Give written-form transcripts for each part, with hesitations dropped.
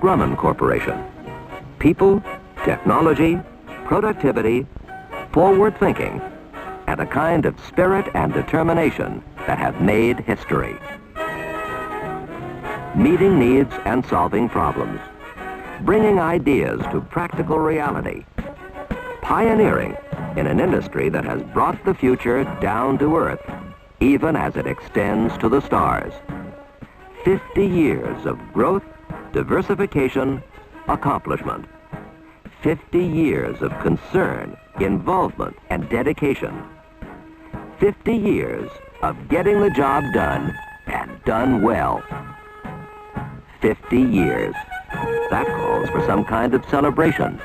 Grumman Corporation. People, technology, productivity, forward thinking, and a kind of spirit and determination that have made history. Meeting needs and solving problems, bringing ideas to practical reality, pioneering in an industry that has brought the future down to earth, even as it extends to the stars. 50 years of growth, diversification, accomplishment. 50 years of concern, involvement, and dedication. 50 years of getting the job done, and done well. 50 years. That calls for some kind of celebration.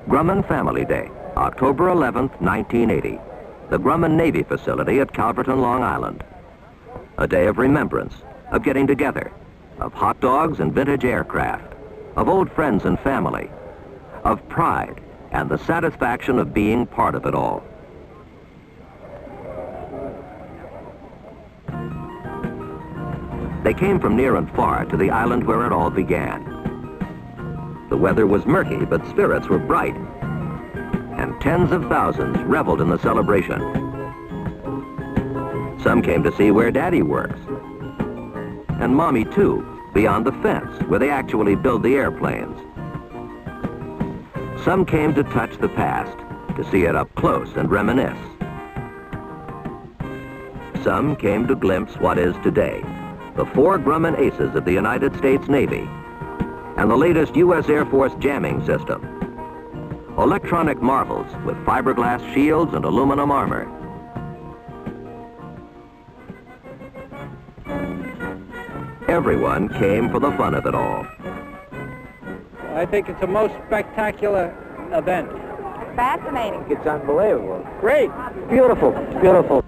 Grumman Family Day, October 11th, 1980. The Grumman Navy facility at Calverton, Long Island. A day of remembrance, of getting together, of hot dogs and vintage aircraft, of old friends and family, of pride and the satisfaction of being part of it all. They came from near and far to the island where it all began. The weather was murky, but spirits were bright, and tens of thousands reveled in the celebration. Some came to see where Daddy works, and Mommy too, beyond the fence, where they actually build the airplanes. Some came to touch the past, to see it up close and reminisce. Some came to glimpse what is today, the 4 Grumman aces of the United States Navy, and the latest U.S. Air Force jamming system. Electronic marvels with fiberglass shields and aluminum armor. Everyone came for the fun of it all. I think it's the most spectacular event. Fascinating. It's unbelievable. Great. Beautiful. Beautiful.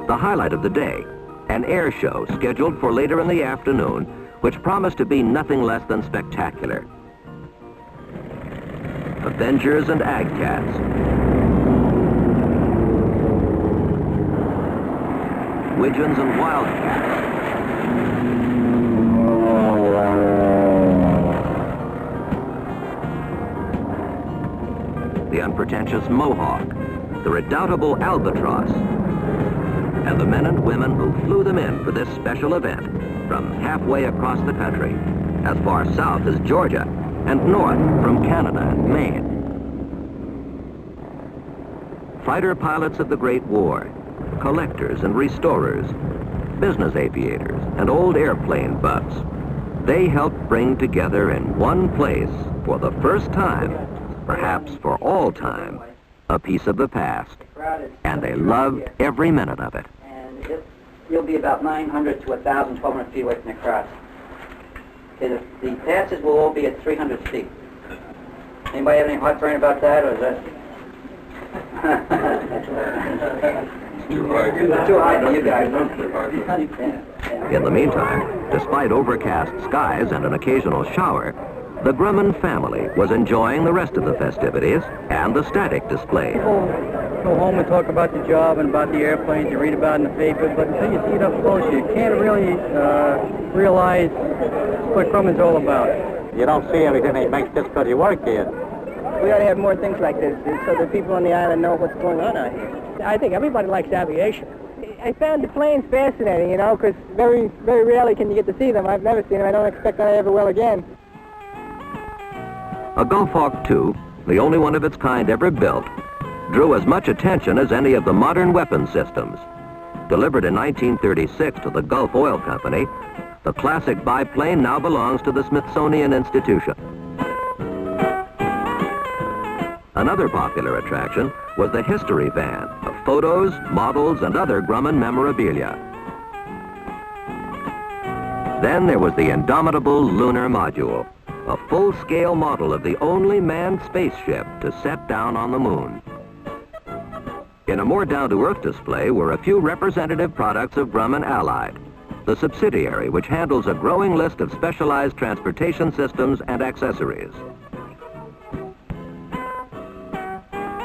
The highlight of the day, an air show scheduled for later in the afternoon, which promised to be nothing less than spectacular. Avengers and Agcats. Widgeons and Wildcats. The unpretentious Mohawk, the redoubtable Albatross, and the men and women who flew them in for this special event from halfway across the country, as far south as Georgia, and north from Canada and Maine. Fighter pilots of the Great War, collectors and restorers, business aviators, and old airplane buffs. They helped bring together in one place, for the first time, perhaps for all time, a piece of the past. And they loved every minute of it. And you'll be about 900 to 1,000, 1,200 feet away from the cross. Okay, the passes will all be at 300 feet. Anybody have any heartburn about that, or is that? Too high. Too high for you guys. In the meantime, despite overcast skies and an occasional shower, the Grumman family was enjoying the rest of the festivities and the static display. People go home and talk about the job and about the airplanes you read about in the paper, but until you see it up close, you can't really realize what Grumman's all about. You don't see everything that makes just because you work here. We ought to have more things like this so that people on the island know what's going on out here. I think everybody likes aviation. I found the planes fascinating, you know, because very, very rarely can you get to see them. I've never seen them. I don't expect that I ever will again. A Gulfhawk II, the only one of its kind ever built, drew as much attention as any of the modern weapon systems. Delivered in 1936 to the Gulf Oil Company, the classic biplane now belongs to the Smithsonian Institution. Another popular attraction was the history van of photos, models, and other Grumman memorabilia. Then there was the indomitable lunar module, a full-scale model of the only manned spaceship to set down on the moon. In a more down-to-earth display were a few representative products of Grumman Allied, the subsidiary which handles a growing list of specialized transportation systems and accessories.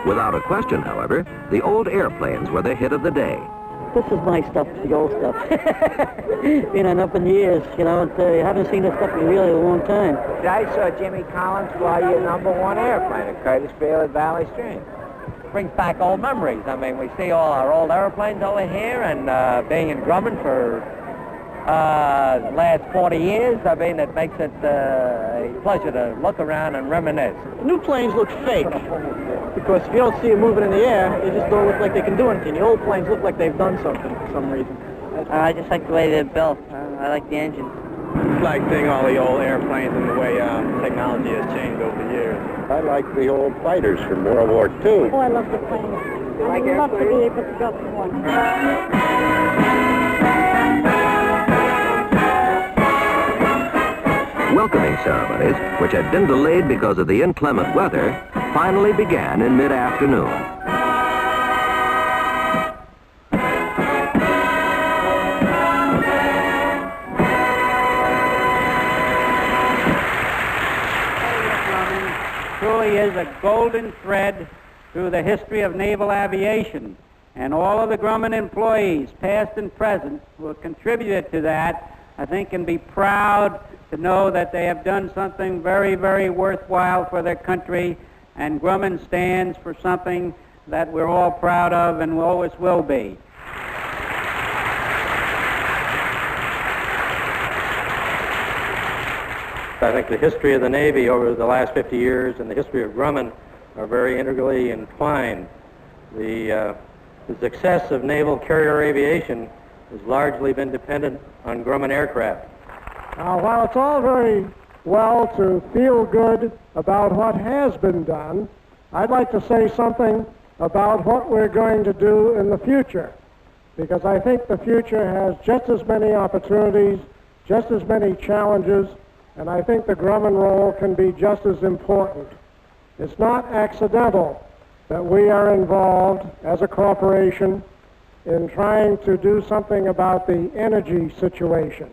Without a question, however, the old airplanes were the hit of the day. This is my stuff, the old stuff. Been on up in the years, you know, and you haven't seen this stuff in really a long time. I saw Jimmy Collins fly your #1 airplane at Curtis Field at Valley Stream. Brings back old memories. I mean, we see all our old airplanes over here, and being in Grumman for the last 40 years, I mean, it makes it a pleasure to look around and reminisce. New planes look fake, because if you don't see them moving in the air, they just don't look like they can do anything. The old planes look like they've done something for some reason. I just like the way they're built. I like the engines. I like seeing all the old airplanes and the way technology has changed over the years. I like the old fighters from World War II. Oh, I love the planes. I would love to be able to go to one. Welcoming ceremonies, which had been delayed because of the inclement weather, finally began in mid-afternoon. Truly is a golden thread through the history of naval aviation, and all of the Grumman employees, past and present, who have contributed to that, I think can be proud to know that they have done something very, very worthwhile for their country, and Grumman stands for something that we're all proud of and always will be. I think the history of the Navy over the last 50 years and the history of Grumman are very integrally entwined. The success of naval carrier aviation has largely been dependent on Grumman aircraft. While it's all very well to feel good about what has been done, I'd like to say something about what we're going to do in the future, because I think the future has just as many opportunities, just as many challenges, and I think the Grumman role can be just as important. It's not accidental that we are involved as a corporation in trying to do something about the energy situation.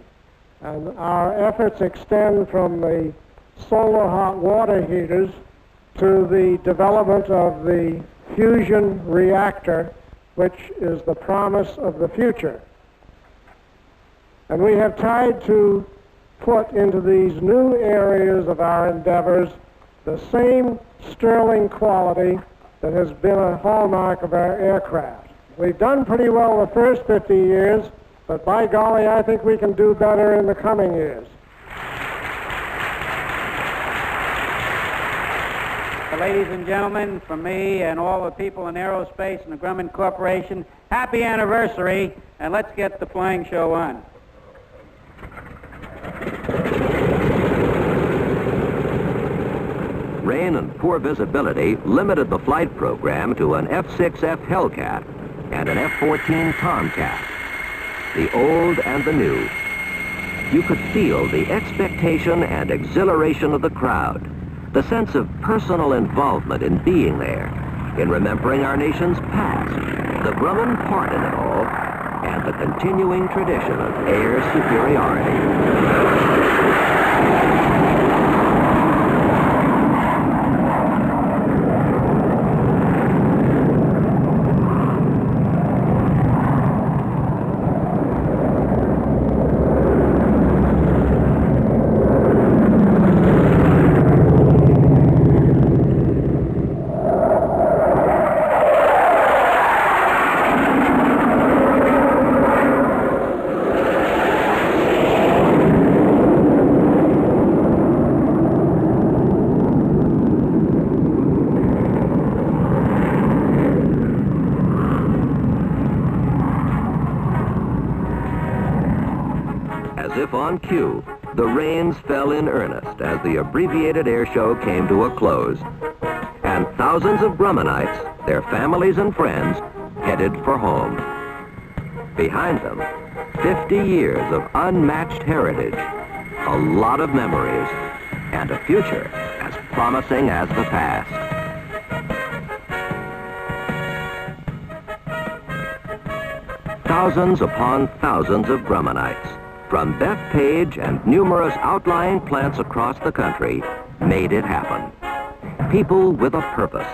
And our efforts extend from the solar hot water heaters to the development of the fusion reactor, which is the promise of the future. And we have tried to put into these new areas of our endeavors the same sterling quality that has been a hallmark of our aircraft. We've done pretty well the first 50 years, but by golly, I think we can do better in the coming years. Ladies and gentlemen, from me and all the people in aerospace and the Grumman Corporation, happy anniversary, and let's get the flying show on. Rain and poor visibility limited the flight program to an F-6F Hellcat and an F-14 Tomcat, the old and the new. You could feel the expectation and exhilaration of the crowd, the sense of personal involvement in being there, in remembering our nation's past, the Grumman part in it all, and the continuing tradition of air superiority. if on cue, the rains fell in earnest as the abbreviated air show came to a close, and thousands of Grummanites, their families and friends, headed for home. Behind them, 50 years of unmatched heritage, a lot of memories, and a future as promising as the past. Thousands upon thousands of Grummanites, from Bethpage and numerous outlying plants across the country, made it happen. People with a purpose,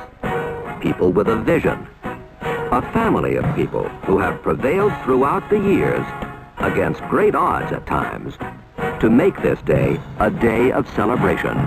people with a vision, a family of people who have prevailed throughout the years, against great odds at times, to make this day a day of celebration.